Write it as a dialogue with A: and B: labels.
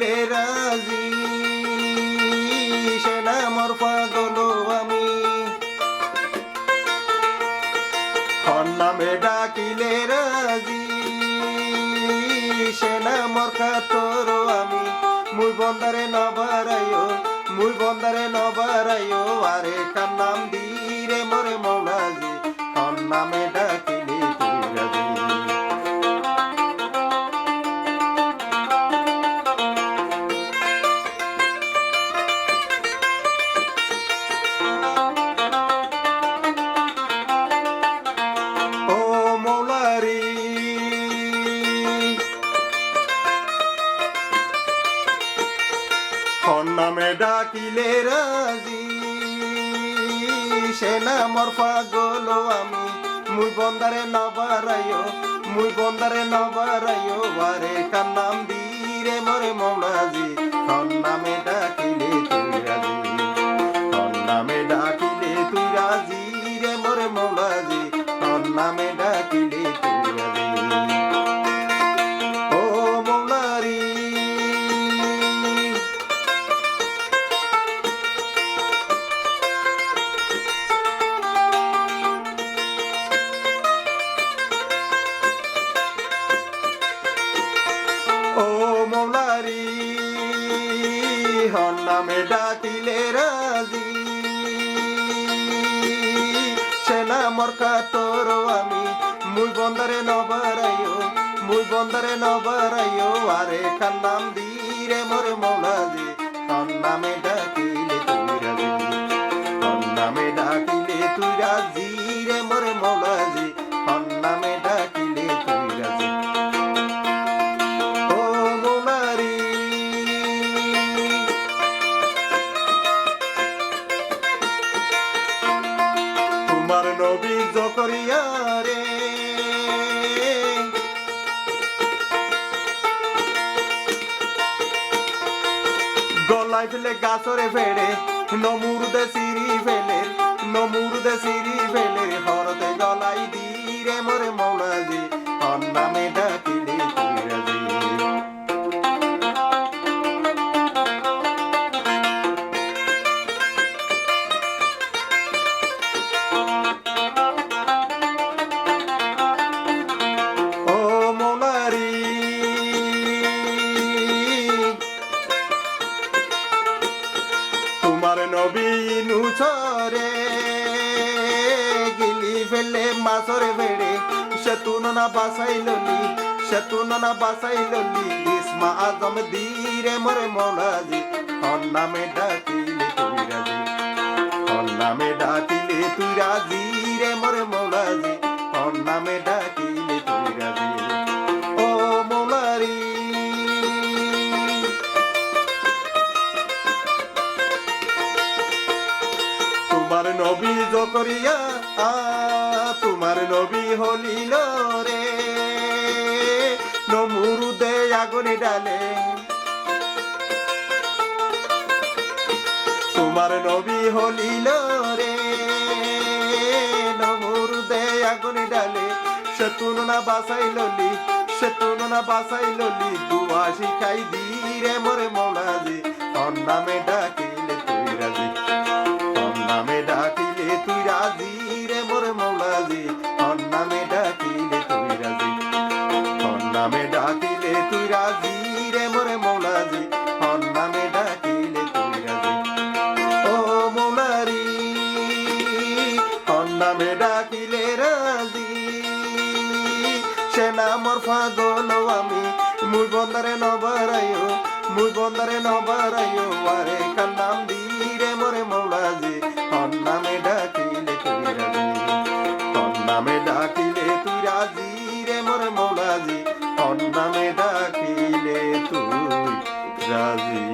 A: ডাকিলে রাজি সে না মোর পাগল আমি হর নামে ডাকিলে রাজি সে না মোর কাতর আমি মুই বন্দারে নবারাইও আরে কার নাম দিরে মোরে মৌলাজি হর নামে ডাকিলে তুই রাজি হর নামে ডাকিলে রাজি সে না মোর পাগল আমি মুই বন্দারে নবারাইও আরে কার নাম দিরে মোরে মৌলাজি হর নামে ডাকিলে তুই রাজি হর নামে ডাকিলে তুই রাজি রে মোরে মৌলাজি হর নামে ডাকিলে তুই রাজি ও মৌলারি ও মৌলারি হর নামে ডাকিলে রাজি সে না মোর কাতর আমি মুই বন্দারে নবারাইও আরে কার নাম দিরে মোরে মৌলাজি হর নামে ডাকিলে তুই রাজি হর নামে ডাকিলে তুই রাজি রে মোরে মৌলাজি হর নামে ডাকিলে তুই রাজি ও মৌলারি তোমার নবী জকরিয়া রে গলায় ফেলে গাছরে ফেড়ে নমুরুদে সিঁড়ি ফেলে হরতে গলাই দিরে মোরে মৌলাজি হর নামে ডাকিলে তুই রাজি ও মৌলারি তোমার নবী নুছরে গিলি ফেলে মাছরে ফেড়ে সেতুন না বাসাইললি ইসমা আজম দিরে মোরে মৌলাজি হর নামে ডাকিলে তুই রাজি হর নামে ডাকিলে তুই রাজি রে মোরে মৌলাজি হর নামে ডাকিলে তুই রাজি ও মৌলারি তোমার নবী জকরিয়া তোমার নবী হলিল রে নমুরুদে আগুনে ডালে তোমার নবী হলিল রে নমুরুদে আগুনে ডালে সেতুন না বাসাইললি দুয়া শিখাই দিরে মোরে মৌলাজি হর নামে ডাকিলে তুই রাজি হর নামে ডাকিলে তুই রাজি রে মোরে মৌলাজি হর নামে ডাকিলে তুই রাজি হর নামে ডাকিলে তুই রাজি রে মোরে মৌলাজি হর নামে ডাকিলে তুই রাজি ও মৌলারি হর নামে ডাকিলে রাজি সে না মোর পাগল আমি মুই বন্দারে নবারাইও আরে কার নাম দিরে মোরে মৌলাজি হর নামে ডাকিলে তুই রাজি হর নামে ডাকিলে তুই রাজি রে মোরে মৌলাজি হর নামে ডাকিলে তুই রাজি